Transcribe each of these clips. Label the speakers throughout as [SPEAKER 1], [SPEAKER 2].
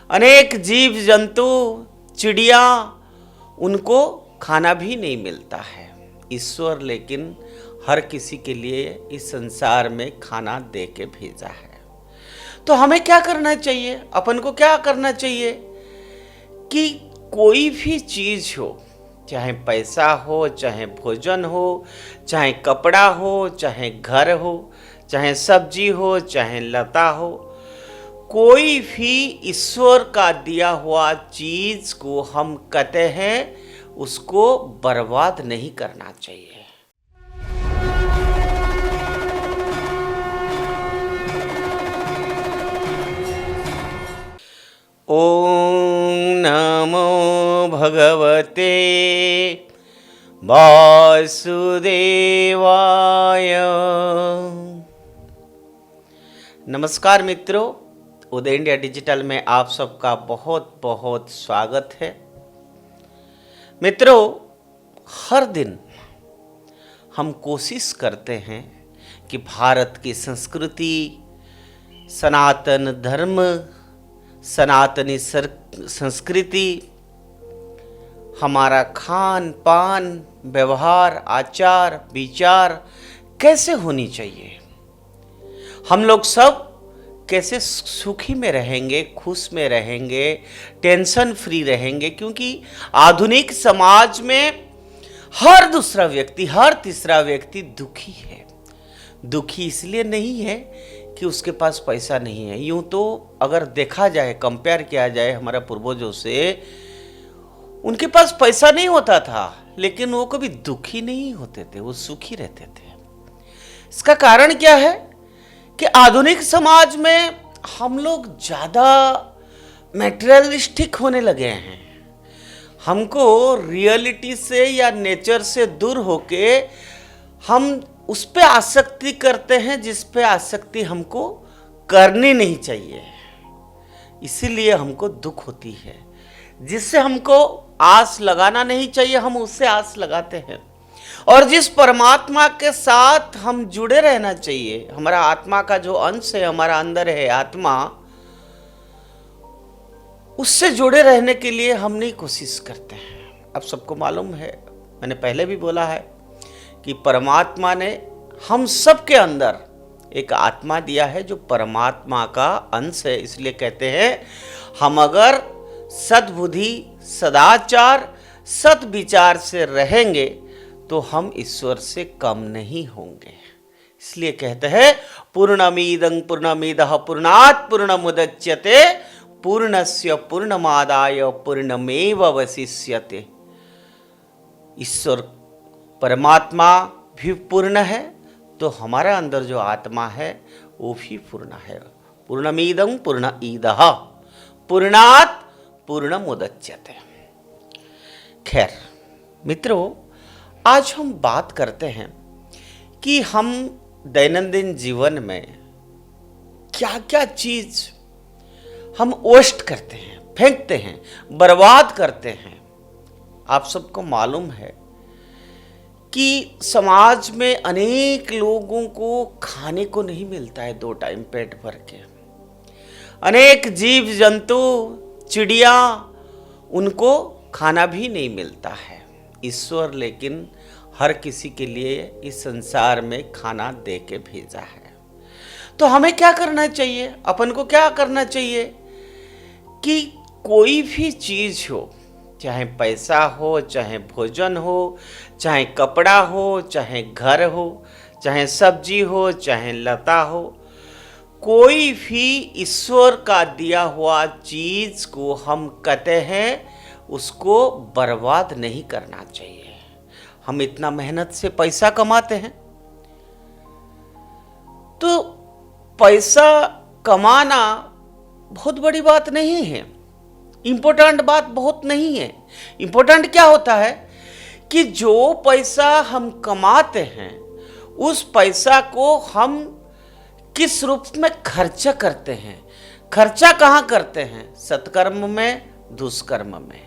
[SPEAKER 1] अनेक जीव जंतु, चिड़िया, उनको खाना भी नहीं मिलता है। ईश्वर लेकिन हर किसी के लिए इस संसार में खाना दे के भेजा है। तो हमें क्या करना चाहिए? अपन को क्या करना चाहिए कि कोई भी चीज हो, चाहे पैसा हो, चाहे भोजन हो, चाहे कपड़ा हो, चाहे घर हो, चाहे सब्जी हो, चाहे लता हो, कोई भी ईश्वर का दिया हुआ चीज को हम कहते हैं उसको बर्बाद नहीं करना चाहिए। ओम नमो भगवते वासुदेवाय। नमस्कार मित्रों, उदय इंडिया डिजिटल में आप सबका बहुत बहुत स्वागत है। मित्रों, हर दिन हम कोशिश करते हैं कि भारत की संस्कृति, सनातन धर्म, सनातनी संस्कृति, हमारा खान पान, व्यवहार, आचार विचार कैसे होनी चाहिए, हम लोग सब कैसे सुखी में रहेंगे, खुश में रहेंगे, टेंशन फ्री रहेंगे। क्योंकि आधुनिक समाज में हर दूसरा व्यक्ति, हर तीसरा व्यक्ति दुखी है। दुखी इसलिए नहीं है कि उसके पास पैसा नहीं है। यूं तो अगर देखा जाए, कंपेयर किया जाए हमारा पूर्वजों से, उनके पास पैसा नहीं होता था लेकिन वो कभी दुखी नहीं होते थे, वो सुखी रहते थे। इसका कारण क्या है कि आधुनिक समाज में हम लोग ज़्यादा मैटेरियलिस्टिक होने लगे हैं। हमको रियलिटी से या नेचर से दूर होके हम उस पे आसक्ति करते हैं जिस पे आसक्ति हमको करनी नहीं चाहिए। इसीलिए हमको दुख होती है। जिससे हमको आस लगाना नहीं चाहिए हम उससे आस लगाते हैं। और जिस परमात्मा के साथ हम जुड़े रहना चाहिए, हमारा आत्मा का जो अंश है, हमारा अंदर है आत्मा, उससे जुड़े रहने के लिए हम नहीं कोशिश करते हैं। अब सबको मालूम है, मैंने पहले भी बोला है कि परमात्मा ने हम सब के अंदर एक आत्मा दिया है जो परमात्मा का अंश है। इसलिए कहते हैं हम अगर सद्बुद्धि, सदाचार, सद्विचार से रहेंगे तो हम ईश्वर से कम नहीं होंगे। इसलिए कहते हैं पूर्णमिदं पूर्णमिदः पूर्णात् पूर्णमुदच्यते पूर्णस्य पूर्णमादाय पूर्णमेवावशिष्यते। ईश्वर परमात्मा भी पूर्ण है तो हमारा अंदर जो आत्मा है वो भी पूर्ण है। पूर्णमिदं पूर्णइदः पूर्णात् पूर्णमुदच्यते। खैर मित्रों, आज हम बात करते हैं कि हम दैनंदिन जीवन में क्या क्या चीज हम वेस्ट करते हैं, फेंकते हैं, बर्बाद करते हैं। आप सबको मालूम है कि समाज में अनेक लोगों को खाने को नहीं मिलता है 2 टाइम पेट भर के। अनेक जीव जंतु, चिड़िया, उनको खाना भी नहीं मिलता है। ईश्वर लेकिन हर किसी के लिए इस संसार में खाना दे के भेजा है। तो हमें क्या करना चाहिए? अपन को क्या करना चाहिए कि कोई भी चीज हो, चाहे पैसा हो, चाहे भोजन हो, चाहे कपड़ा हो, चाहे घर हो, चाहे सब्जी हो, चाहे लता हो, कोई भी ईश्वर का दिया हुआ चीज को हम कहते हैं उसको बर्बाद नहीं करना चाहिए। हम इतना मेहनत से पैसा कमाते हैं तो पैसा कमाना बहुत बड़ी बात नहीं है, इम्पोर्टेंट बात बहुत नहीं है। इम्पोर्टेंट क्या होता है कि जो पैसा हम कमाते हैं उस पैसा को हम किस रूप में खर्चा करते हैं। खर्चा कहाँ करते हैं? सत्कर्म में, दुष्कर्म में।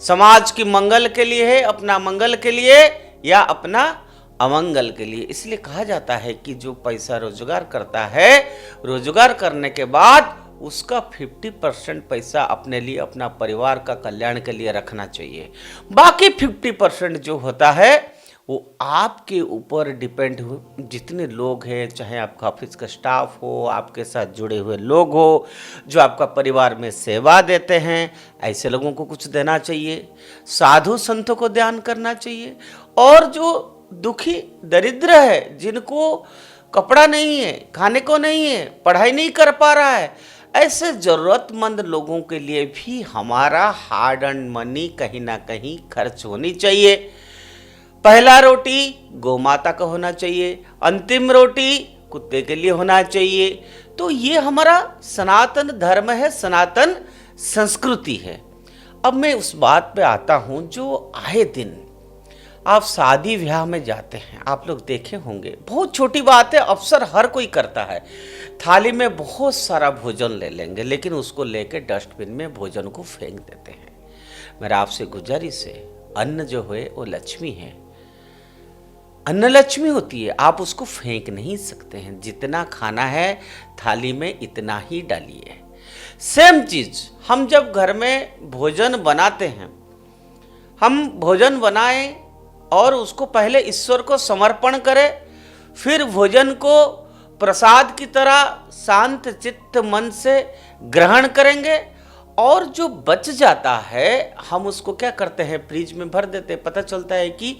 [SPEAKER 1] समाज की मंगल के लिए है, अपना मंगल के लिए, या अपना अमंगल के लिए। इसलिए कहा जाता है कि जो पैसा रोजगार करता है, रोजगार करने के बाद उसका 50% पैसा अपने लिए, अपना परिवार का कल्याण के लिए रखना चाहिए। बाकी 50% जो होता है वो आपके ऊपर डिपेंड हो। जितने लोग हैं, चाहे आपका ऑफिस का स्टाफ हो, आपके साथ जुड़े हुए लोग हो, जो आपका परिवार में सेवा देते हैं, ऐसे लोगों को कुछ देना चाहिए। साधु संतों को दान करना चाहिए। और जो दुखी दरिद्र है, जिनको कपड़ा नहीं है, खाने को नहीं है, पढ़ाई नहीं कर पा रहा है, ऐसे ज़रूरतमंद लोगों के लिए भी हमारा हार्ड अर्न मनी कहीं ना कहीं खर्च होनी चाहिए। पहला रोटी गौ माता का होना चाहिए, अंतिम रोटी कुत्ते के लिए होना चाहिए। तो ये हमारा सनातन धर्म है, सनातन संस्कृति है। अब मैं उस बात पे आता हूँ, जो आए दिन आप शादी ब्याह में जाते हैं, आप लोग देखे होंगे, बहुत छोटी बात है, अक्सर हर कोई करता है। थाली में बहुत सारा भोजन ले लेंगे, लेकिन उसको लेके डस्टबिन में भोजन को फेंक देते हैं। मेरा आपसे गुजारिश है, अन्न जो है वो लक्ष्मी है, अन्न लक्ष्मी होती है, आप उसको फेंक नहीं सकते हैं। जितना खाना है थाली में इतना ही डालिए। सेम चीज हम जब घर में भोजन बनाते हैं, हम भोजन बनाएं और उसको पहले ईश्वर को समर्पण करें, फिर भोजन को प्रसाद की तरह शांत चित्त मन से ग्रहण करेंगे। और जो बच जाता है हम उसको क्या करते हैं, फ्रिज में भर देते हैं। पता चलता है कि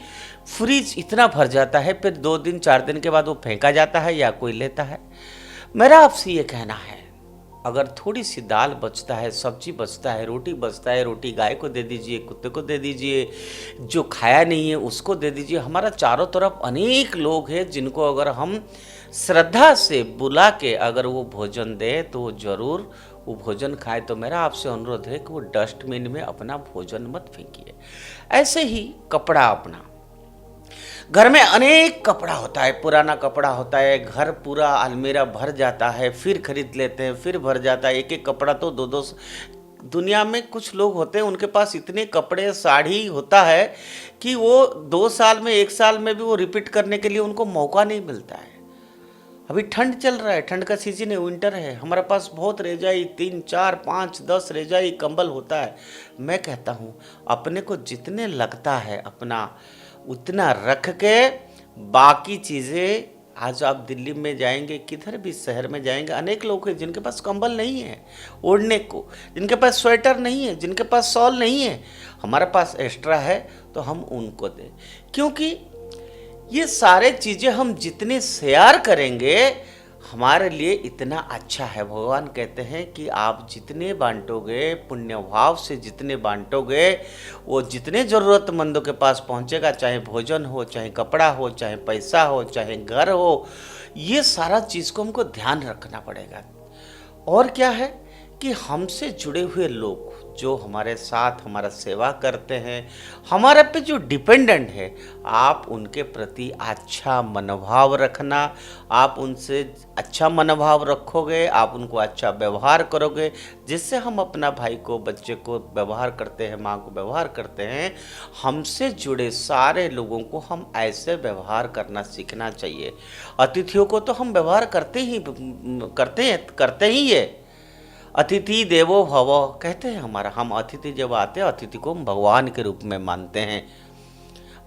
[SPEAKER 1] फ्रिज इतना भर जाता है, फिर 2 दिन 4 दिन के बाद वो फेंका जाता है या कोई लेता है। मेरा आपसे ये कहना है, अगर थोड़ी सी दाल बचता है, सब्जी बचता है, रोटी बचता है, रोटी गाय को दे दीजिए, कुत्ते को दे दीजिए, जो खाया नहीं है उसको दे दीजिए। हमारा चारों तरफ अनेक लोग हैं जिनको अगर हम श्रद्धा से बुला के अगर वो भोजन दे तो जरूर वो भोजन खाए। तो मेरा आपसे अनुरोध है कि वो डस्टबिन में अपना भोजन मत फेंकिए। ऐसे ही कपड़ा, अपना घर में अनेक कपड़ा होता है, पुराना कपड़ा होता है, घर पूरा अलमीरा भर जाता है, फिर खरीद लेते हैं, फिर भर जाता है। एक एक कपड़ा तो 2-2 दुनिया में कुछ लोग होते हैं उनके पास इतने कपड़े साड़ी होता है कि वो 2 साल में 1 साल में भी वो रिपीट करने के लिए उनको मौका नहीं मिलता है। अभी ठंड चल रहा है, ठंड का सीजन है, विंटर है, हमारे पास बहुत रजाई 3, 4, 5, 10 रजाई कंबल होता है। मैं कहता हूँ अपने को जितने लगता है अपना उतना रख के, बाकी चीज़ें, आज आप दिल्ली में जाएंगे, किधर भी शहर में जाएंगे, अनेक लोग हैं जिनके पास कंबल नहीं है ओढ़ने को, जिनके पास स्वेटर नहीं है, जिनके पास शॉल नहीं है। हमारे पास एक्स्ट्रा है तो हम उनको दें, क्योंकि ये सारे चीज़ें हम जितने शेयर करेंगे हमारे लिए इतना अच्छा है। भगवान कहते हैं कि आप जितने बांटोगे, पुण्य भाव से जितने बांटोगे, वो जितने ज़रूरतमंदों के पास पहुंचेगा, चाहे भोजन हो, चाहे कपड़ा हो, चाहे पैसा हो, चाहे घर हो, ये सारा चीज़ को हमको ध्यान रखना पड़ेगा। और क्या है कि हमसे जुड़े हुए लोग जो हमारे साथ हमारा सेवा करते हैं, हमारे पे जो डिपेंडेंट है, आप उनके प्रति अच्छा मनोभाव रखना। आप उनसे अच्छा मनोभाव रखोगे, आप उनको अच्छा व्यवहार करोगे, जिससे हम अपना भाई को, बच्चे को व्यवहार करते हैं, माँ को व्यवहार करते हैं, हमसे जुड़े सारे लोगों को हम ऐसे व्यवहार करना सीखना चाहिए। अतिथियों को तो हम व्यवहार करते ही है। अतिथि देवो भव कहते हैं हमारा, हम अतिथि जब आते हैं, अतिथि को हम भगवान के रूप में मानते हैं,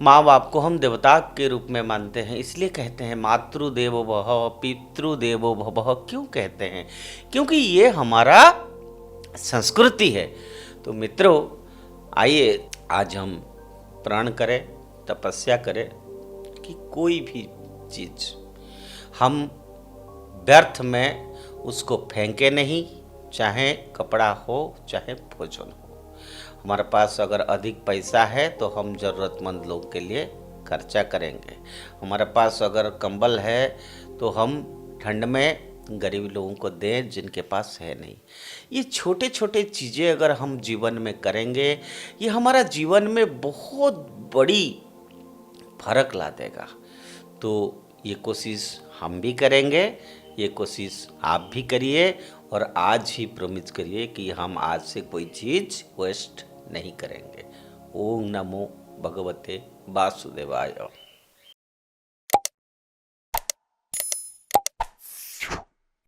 [SPEAKER 1] माँ बाप को हम देवता के रूप में मानते हैं। इसलिए कहते हैं मातृदेवो भव पितृदेवो भव। क्यों कहते हैं? क्योंकि ये हमारा संस्कृति है। तो मित्रों, आइए आज हम प्रण करें, तपस्या करें कि कोई भी चीज़ हम व्यर्थ में उसको फेंके नहीं, चाहे कपड़ा हो, चाहे भोजन हो। हमारे पास अगर अधिक पैसा है तो हम ज़रूरतमंद लोग के लिए खर्चा करेंगे। हमारे पास अगर कंबल है तो हम ठंड में गरीब लोगों को दें जिनके पास है नहीं। ये छोटे छोटे चीज़ें अगर हम जीवन में करेंगे, ये हमारा जीवन में बहुत बड़ी फर्क ला देगा। तो ये कोशिश हम भी करेंगे, ये कोशिश आप भी करिए, और आज ही प्रॉमिस करिए कि हम आज से कोई चीज़ वेस्ट नहीं करेंगे। ओम नमो भगवते वासुदेवाय।